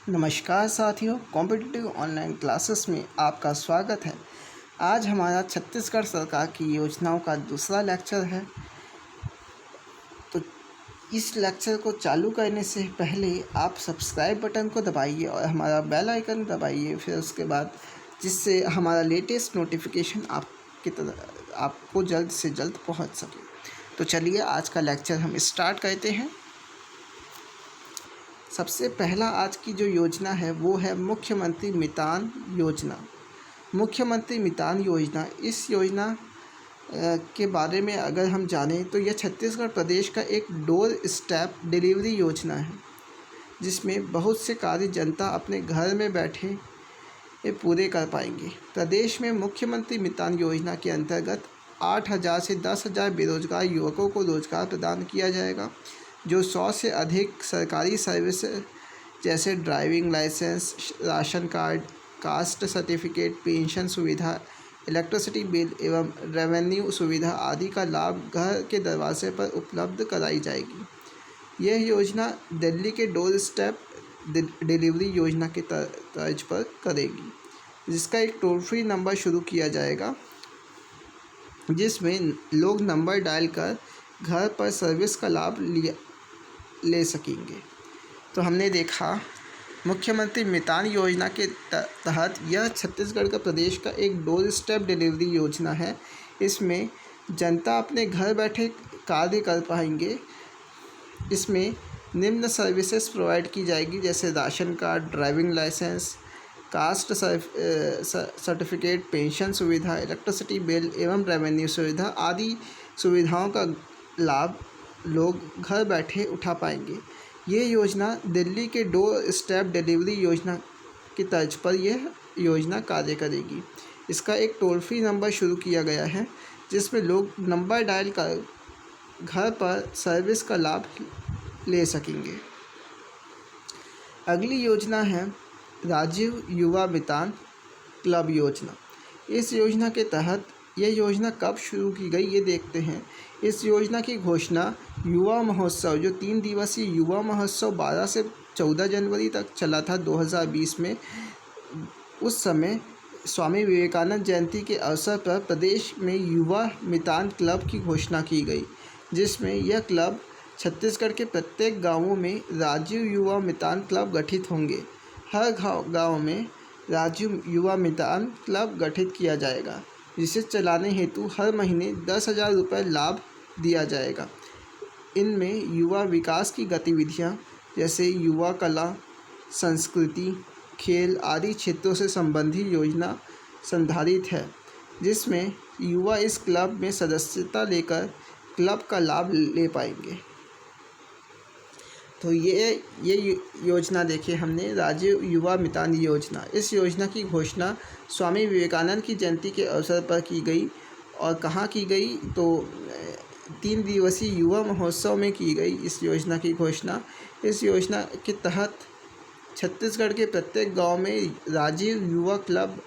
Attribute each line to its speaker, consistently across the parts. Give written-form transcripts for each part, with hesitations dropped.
Speaker 1: नमस्कार साथियों, competitive online classes में आपका स्वागत है। आज हमारा छत्तीसगढ़ सरकार की योजनाओं का दूसरा लेक्चर है। तो इस लेक्चर को चालू करने से पहले आप सब्सक्राइब बटन को दबाइए और हमारा बेल आइकन दबाइए, फिर उसके बाद जिससे हमारा लेटेस्ट नोटिफिकेशन आपको जल्द से जल्द पहुंच सके। तो चलिए आज का लेक्चर हम स्टार्ट करते हैं। सबसे पहला आज की जो योजना है वो है मुख्यमंत्री मितान योजना। मुख्यमंत्री मितान योजना, इस योजना के बारे में अगर हम जानें तो यह छत्तीसगढ़ प्रदेश का एक डोर स्टेप डिलीवरी योजना है, जिसमें बहुत से कार्य जनता अपने घर में बैठे पूरे कर पाएंगे। प्रदेश में मुख्यमंत्री मितान योजना के अंतर्गत 8,000 से 10,000 बेरोजगार युवकों को रोजगार प्रदान किया जाएगा, जो 100 से अधिक सरकारी सर्विस जैसे driving licence, ration card, caste certificate, pension सुविधा, इलेक्ट्रिसिटी बिल एवं रेवेन्यू सुविधा आदि का लाभ घर के दरवाजे पर उपलब्ध कराई जाएगी। यह योजना दिल्ली के डोर स्टेप डिलीवरी योजना के तर्ज पर करेगी, जिसका एक टोल फ्री नंबर शुरू किया जाएगा, जिसमें लोग नंबर डायल कर घर पर सर्विस का लाभ ले सकेंगे। तो हमने देखा मुख्यमंत्री मितान योजना के तहत यह छत्तीसगढ़ का प्रदेश का एक डोर स्टेप डिलीवरी योजना है। इसमें जनता अपने घर बैठे कार्य कर पाएंगे। इसमें निम्न सर्विसेज प्रोवाइड की जाएगी, जैसे ration card, driving licence, caste certificate, pension सुविधा, इलेक्ट्रिसिटी बिल एवं रेवेन्यू सुविधा आदि सुविधाओं का लाभ लोग घर बैठे उठा पाएंगे। ये योजना दिल्ली के डोर स्टेप डिलीवरी योजना की तर्ज पर यह योजना कार्य करेगी। इसका एक टोल फ्री नंबर शुरू किया गया है, जिसमें लोग नंबर डायल कर घर पर सर्विस का लाभ ले सकेंगे। अगली योजना है राजीव युवा मितान क्लब योजना। इस योजना के तहत यह योजना कब शुरू की गई ये देखते हैं। इस योजना की घोषणा युवा महोत्सव, जो 3 दिवसीय युवा महोत्सव 12 से 14 जनवरी तक चला था 2020 में, उस समय स्वामी विवेकानंद जयंती के अवसर पर प्रदेश में युवा मितान क्लब की घोषणा की गई, जिसमें यह क्लब छत्तीसगढ़ के प्रत्येक गांवों में राजीव युवा मितान क्लब गठित होंगे। हर गांव में राजीव युवा मितान क्लब गठित किया जाएगा, जिसे चलाने हेतु हर महीने 10,000 रुपये लाभ दिया जाएगा। इनमें युवा विकास की गतिविधियां जैसे युवा कला, संस्कृति, खेल आदि क्षेत्रों से संबंधित योजना संधारित है, जिसमें युवा इस क्लब में सदस्यता लेकर क्लब का लाभ ले पाएंगे। तो ये योजना देखिए हमने, राजीव युवा मितान योजना। इस योजना की घोषणा स्वामी विवेकानंद की जयंती के अवसर पर की गई। और कहाँ की गई? तो 3 दिवसीय युवा महोत्सव में की गई इस योजना की घोषणा। इस योजना के तहत छत्तीसगढ़ के प्रत्येक गांव में राजीव युवा क्लब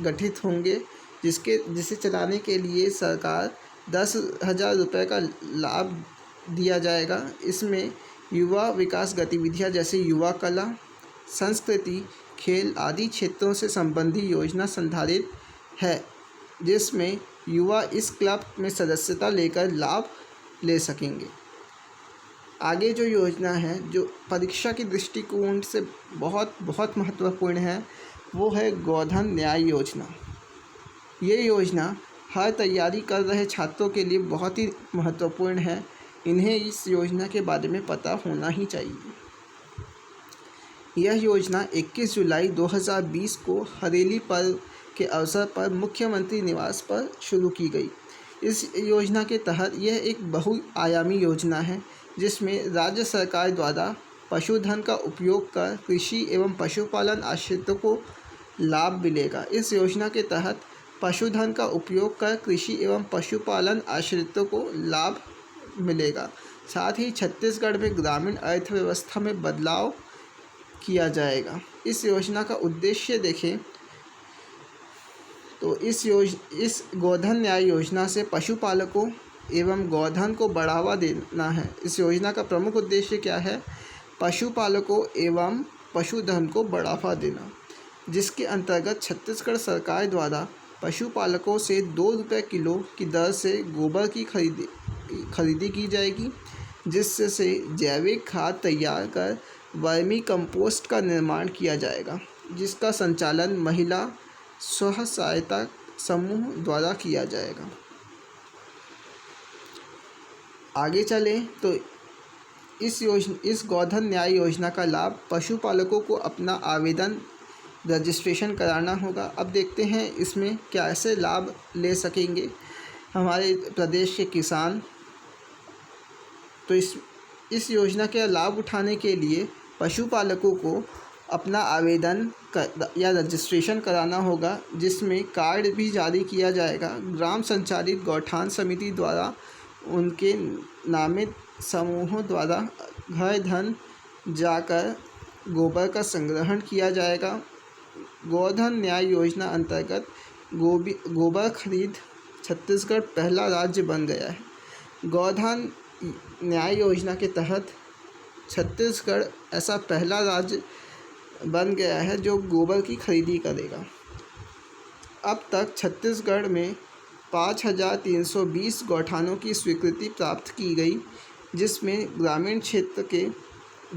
Speaker 1: गठित होंगे, जिसे चलाने के लिए सरकार 10,000 रुपये का लाभ दिया जाएगा। इसमें युवा विकास गतिविधियां जैसे युवा कला, संस्कृति, खेल आदि क्षेत्रों से संबंधित योजना संधारित है, जिसमें युवा इस क्लब में सदस्यता लेकर लाभ ले सकेंगे। आगे जो योजना है, जो परीक्षा की दृष्टिकोण से बहुत बहुत महत्वपूर्ण है, वो है गोधन न्याय योजना। ये योजना हर तैयारी कर रहे छात्रों के लिए बहुत ही महत्वपूर्ण है। इन्हें इस योजना के बारे में पता होना ही चाहिए। यह योजना 21 जुलाई 2020 को हरेली पर्व के अवसर पर मुख्यमंत्री निवास पर शुरू की गई। इस योजना के तहत यह एक बहुआयामी योजना है, जिसमें राज्य सरकार द्वारा पशुधन का उपयोग कर कृषि एवं पशुपालन आश्रितों को लाभ मिलेगा। इस योजना के तहत पशुधन का उपयोग कर कृषि एवं पशुपालन आश्रितों को लाभ मिलेगा। साथ ही छत्तीसगढ़ में ग्रामीण अर्थव्यवस्था में बदलाव किया जाएगा। इस योजना का उद्देश्य देखें तो इस गोधन न्याय योजना से पशुपालकों एवं गोधन को बढ़ावा देना है। इस योजना का प्रमुख उद्देश्य क्या है? पशुपालकों एवं पशुधन को बढ़ावा देना, जिसके अंतर्गत छत्तीसगढ़ सरकार द्वारा पशुपालकों से 2 रुपये किलो की दर से गोबर की खरीदी की जाएगी, जिससे जैविक खाद तैयार कर वर्मी कंपोस्ट का निर्माण किया जाएगा, जिसका संचालन महिला स्व सहायता समूह द्वारा किया जाएगा। आगे चलें तो इस गोधन न्याय योजना का लाभ पशुपालकों को अपना आवेदन रजिस्ट्रेशन कराना होगा। अब देखते हैं इसमें कैसे लाभ ले सकेंगे हमारे प्रदेश के किसान। तो इस योजना के लाभ उठाने के लिए पशुपालकों को अपना आवेदन या रजिस्ट्रेशन कराना होगा, जिसमें कार्ड भी जारी किया जाएगा। ग्राम संचालित गौठान समिति द्वारा उनके नामित समूहों द्वारा घर धन जाकर गोबर का संग्रहण किया जाएगा। गोधन न्याय योजना अंतर्गत गोबर खरीद छत्तीसगढ़ पहला राज्य बन गया है। गोधन न्याय योजना के तहत छत्तीसगढ़ ऐसा पहला राज्य बन गया है जो गोबर की खरीदी करेगा। अब तक छत्तीसगढ़ में 5,320 गौठानों की स्वीकृति प्राप्त की गई, जिसमें ग्रामीण क्षेत्र के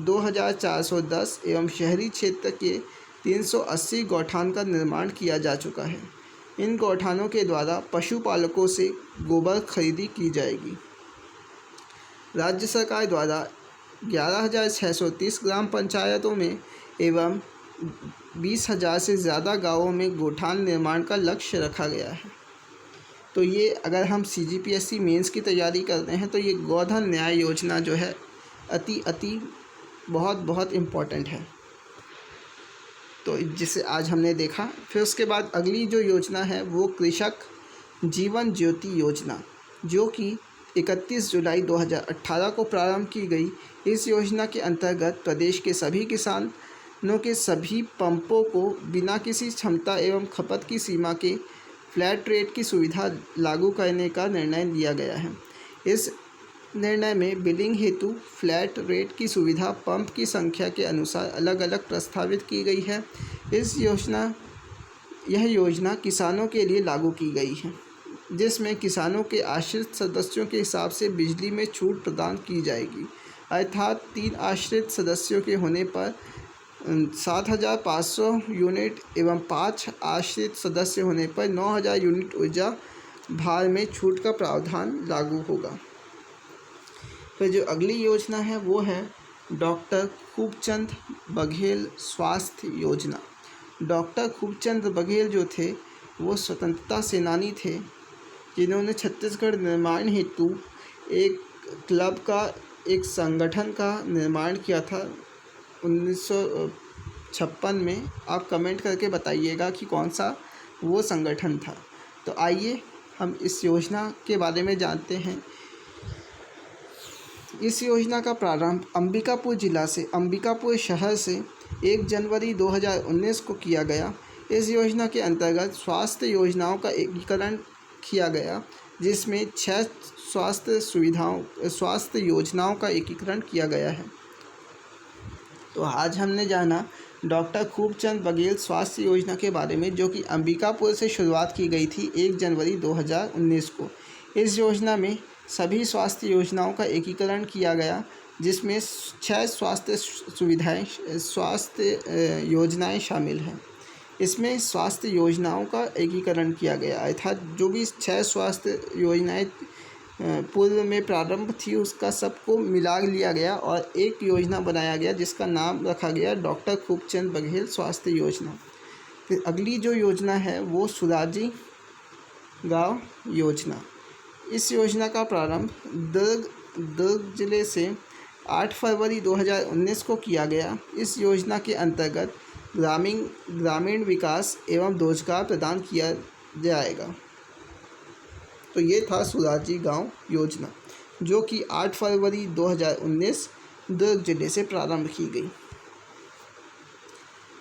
Speaker 1: 2,410 एवं शहरी क्षेत्र के 380 गौठान का निर्माण किया जा चुका है। इन गौठानों के द्वारा पशुपालकों से गोबर खरीदी की जाएगी। राज्य सरकार द्वारा 11,630 ग्राम पंचायतों में एवं 20,000 से ज़्यादा गांवों में गौठान निर्माण का लक्ष्य रखा गया है। तो ये अगर हम CGPSC मेंस की तैयारी कर रहे हैं तो ये गोधन न्याय योजना जो है अति बहुत इम्पॉर्टेंट है। तो जिसे आज हमने देखा। फिर उसके बाद अगली जो योजना है वो कृषक जीवन ज्योति योजना, जो कि 31 जुलाई 2018 को प्रारंभ की गई। इस योजना के अंतर्गत प्रदेश के सभी किसानों के सभी पंपों को बिना किसी क्षमता एवं खपत की सीमा के फ्लैट रेट की सुविधा लागू करने का निर्णय लिया गया है। इस निर्णय में बिलिंग हेतु फ्लैट रेट की सुविधा पंप की संख्या के अनुसार अलग अलग प्रस्तावित की गई है। यह योजना किसानों के लिए लागू की गई है, जिसमें किसानों के आश्रित सदस्यों के हिसाब से बिजली में छूट प्रदान की जाएगी। अर्थात 3 आश्रित सदस्यों के होने पर 7,500 यूनिट एवं 5 आश्रित सदस्य होने पर 9,000 यूनिट ऊर्जा भार में छूट का प्रावधान लागू होगा। फिर जो अगली योजना है वो है डॉक्टर खूबचंद बघेल स्वास्थ्य योजना। डॉक्टर खूबचंद बघेल जो थे वो स्वतंत्रता सेनानी थे, जिन्होंने छत्तीसगढ़ निर्माण हेतु एक क्लब का एक संगठन का निर्माण किया था 1956 में। आप कमेंट करके बताइएगा कि कौन सा वो संगठन था। तो आइए हम इस योजना के बारे में जानते हैं। इस योजना का प्रारंभ अंबिकापुर शहर से 1 जनवरी 2019 को किया गया। इस योजना के अंतर्गत स्वास्थ्य योजनाओं का एकीकरण किया गया, जिसमें 6 स्वास्थ्य योजनाओं का एकीकरण किया गया है। तो आज हमने जाना डॉक्टर खूबचंद बघेल स्वास्थ्य योजना के बारे में, जो कि अंबिकापुर से शुरुआत की गई थी 1 जनवरी 2019 को। इस योजना में सभी स्वास्थ्य योजनाओं का एकीकरण किया गया, जिसमें 6 स्वास्थ्य योजनाएं शामिल हैं। इसमें स्वास्थ्य योजनाओं का एकीकरण किया गया, अर्थात जो भी 6 स्वास्थ्य योजनाएं पूर्व में प्रारंभ थी उसका सबको मिला लिया गया और एक योजना बनाया गया, जिसका नाम रखा गया डॉक्टर खूबचंद बघेल स्वास्थ्य योजना। फिर अगली जो योजना है वो सुराजी गांव योजना। इस योजना का प्रारंभ दुर्ग जिले से 8 फरवरी 2019 को किया गया। इस योजना के अंतर्गत ग्रामीण विकास एवं रोजगार प्रदान किया जाएगा। तो ये था सुराजी गांव योजना, जो कि 8 फरवरी 2019 दुर्ग जिले से प्रारंभ की गई।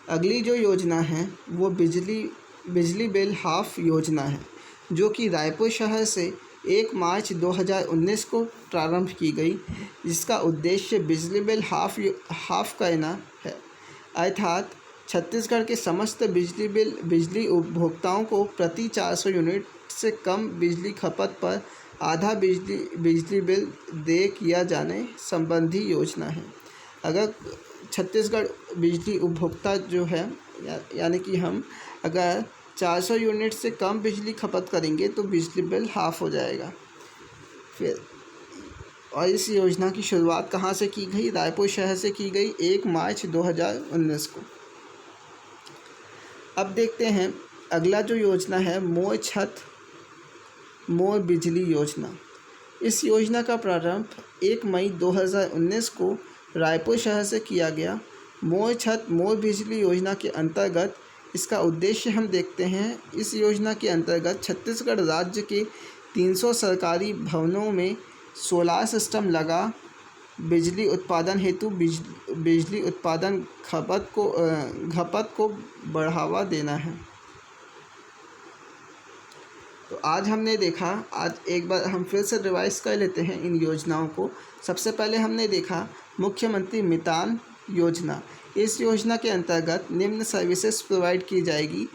Speaker 1: अगली जो योजना है वो बिजली बिल हाफ योजना है, जो कि रायपुर शहर से 1 मार्च 2019 को प्रारंभ की गई, जिसका उद्देश्य बिजली बिल हाफ करना है। अर्थात छत्तीसगढ़ के समस्त बिजली उपभोक्ताओं को प्रति 400 यूनिट से कम बिजली खपत पर आधा बिजली बिल देय किया जाने संबंधी योजना है। अगर छत्तीसगढ़ बिजली उपभोक्ता जो है यानी कि हम अगर 400 यूनिट से कम बिजली खपत करेंगे तो बिजली बिल हाफ हो जाएगा। फिर और इस योजना की शुरुआत कहाँ से की गई? रायपुर शहर से की गई 1 मार्च 2019 को। अब देखते हैं अगला जो योजना है मोर छत मोर बिजली योजना। इस योजना का प्रारंभ 1 मई 2019 को रायपुर शहर से किया गया। मोर छत मोर बिजली योजना के अंतर्गत इसका उद्देश्य हम देखते हैं। इस योजना के अंतर्गत छत्तीसगढ़ राज्य के 300 सरकारी भवनों में सोलार सिस्टम लगा बिजली उत्पादन हेतु बिजली उत्पादन खपत को बढ़ावा देना है। तो आज हमने देखा, आज एक बार हम फिर से रिवाइज कर लेते हैं इन योजनाओं को। सबसे पहले हमने देखा मुख्यमंत्री मितान योजना। इस योजना के अंतर्गत निम्न सर्विसेज प्रोवाइड की जाएगी,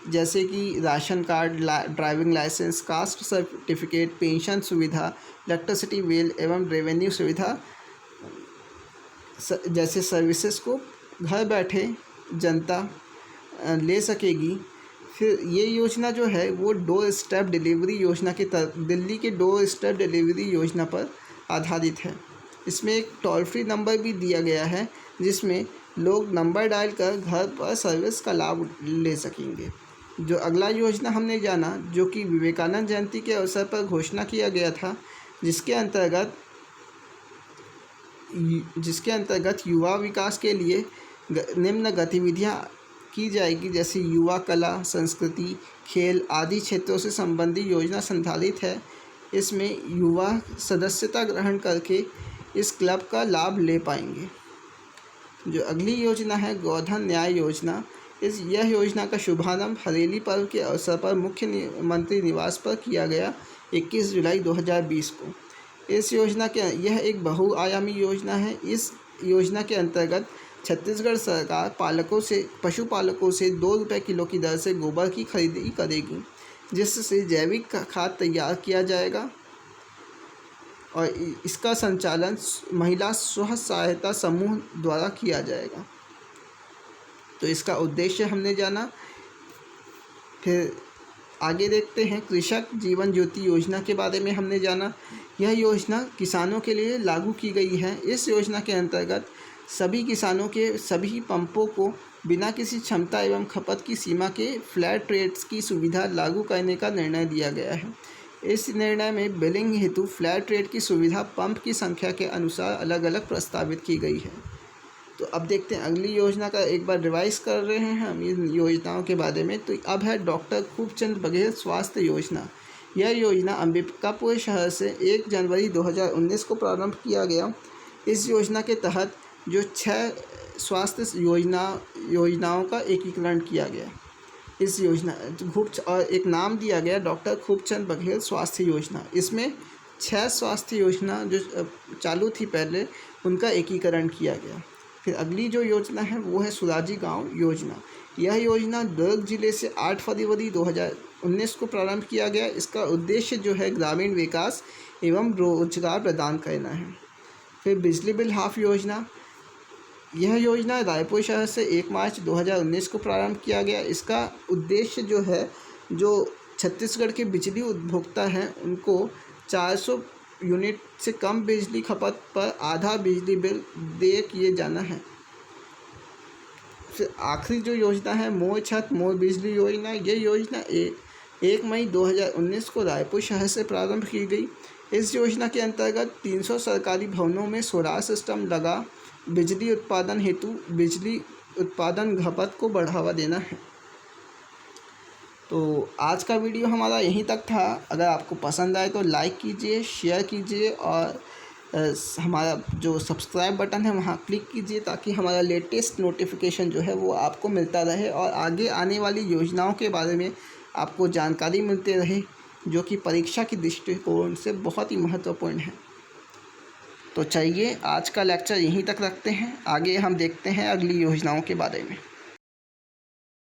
Speaker 1: जैसे कि ration card, driving licence, caste certificate, pension सुविधा, इलेक्ट्रिसिटी बिल एवं रेवेन्यू सुविधा जैसे सर्विसेज को घर बैठे जनता ले सकेगी। फिर ये योजना जो है वो डोर स्टेप डिलीवरी योजना के दिल्ली के डोर स्टेप डिलीवरी योजना पर आधारित है। इसमें एक टोल फ्री नंबर भी दिया गया है जिसमें लोग नंबर डायल कर घर पर सर्विस का लाभ ले सकेंगे। जो अगला योजना हमने जाना, जो कि विवेकानंद जयंती के अवसर पर घोषणा किया गया था, जिसके अंतर्गत युवा विकास के लिए निम्न गतिविधियां की जाएगी, जैसे युवा कला, संस्कृति, खेल आदि क्षेत्रों से संबंधी योजना संचालित है। इसमें युवा सदस्यता ग्रहण करके इस क्लब का लाभ ले पाएंगे। जो अगली योजना है गोधन न्याय योजना। यह योजना का शुभारंभ हरेली पर्व के अवसर पर मुख्यमंत्री निवास पर किया गया 21 जुलाई 2020 को। इस योजना के यह एक बहुआयामी योजना है। इस योजना के अंतर्गत छत्तीसगढ़ सरकार पशुपालकों से 2 रुपये किलो की दर से गोबर की खरीदी करेगी, जिससे जैविक खाद तैयार किया जाएगा और इसका संचालन महिला स्व सहायता समूह द्वारा किया जाएगा। तो इसका उद्देश्य हमने जाना। फिर आगे देखते हैं कृषक जीवन ज्योति योजना के बारे में हमने जाना। यह योजना किसानों के लिए लागू की गई है। इस योजना के अंतर्गत सभी किसानों के सभी पंपों को बिना किसी क्षमता एवं खपत की सीमा के फ्लैट रेट्स की सुविधा लागू करने का निर्णय लिया गया है। इस निर्णय में बिलिंग हेतु फ्लैट रेट की सुविधा पंप की संख्या के अनुसार अलग अलग प्रस्तावित की गई है। तो अब देखते हैं अगली योजना का, एक बार रिवाइज कर रहे हैं हम इन योजनाओं के बारे में। तो अब है डॉक्टर खूबचंद बघेल स्वास्थ्य योजना। यह योजना अंबिकापुर शहर से 1 जनवरी 2019 को प्रारंभ किया गया। इस योजना के तहत जो 6 स्वास्थ्य योजनाओं का एकीकरण किया गया। इस योजना और एक नाम दिया गया डॉक्टर खूबचंद बघेल स्वास्थ्य योजना। इसमें 6 स्वास्थ्य योजना जो चालू थी पहले, उनका एकीकरण किया गया। फिर अगली जो योजना है वो है सुराजी गांव योजना। यह योजना दुर्ग जिले से 8 फरवरी 2019 को प्रारंभ किया गया। इसका उद्देश्य जो है ग्रामीण विकास एवं रोजगार प्रदान करना है। फिर बिजली बिल हाफ योजना। यह योजना रायपुर शहर से 1 मार्च 2019 को प्रारंभ किया गया। इसका उद्देश्य जो है, जो छत्तीसगढ़ के बिजली उपभोक्ता हैं उनको 400 यूनिट से कम बिजली खपत पर आधा बिजली बिल देय किए जाना है। फिर आखिरी जो योजना है मोर छत मोर बिजली योजना। ये योजना 1 मई 2019 को रायपुर शहर से प्रारंभ की गई। इस योजना के अंतर्गत 300 सरकारी भवनों में सोलार सिस्टम लगा बिजली उत्पादन हेतु बिजली उत्पादन खपत को बढ़ावा देना है। तो आज का वीडियो हमारा यहीं तक था। अगर आपको पसंद आए तो लाइक कीजिए, शेयर कीजिए और हमारा जो सब्सक्राइब बटन है वहाँ क्लिक कीजिए, ताकि हमारा लेटेस्ट नोटिफिकेशन जो है वो आपको मिलता रहे और आगे आने वाली योजनाओं के बारे में आपको जानकारी मिलते रहे, जो कि परीक्षा की दृष्टिकोण से बहुत ही महत्वपूर्ण है। तो चलिए आज का लेक्चर यहीं तक रखते हैं, आगे हम देखते हैं अगली योजनाओं के बारे में।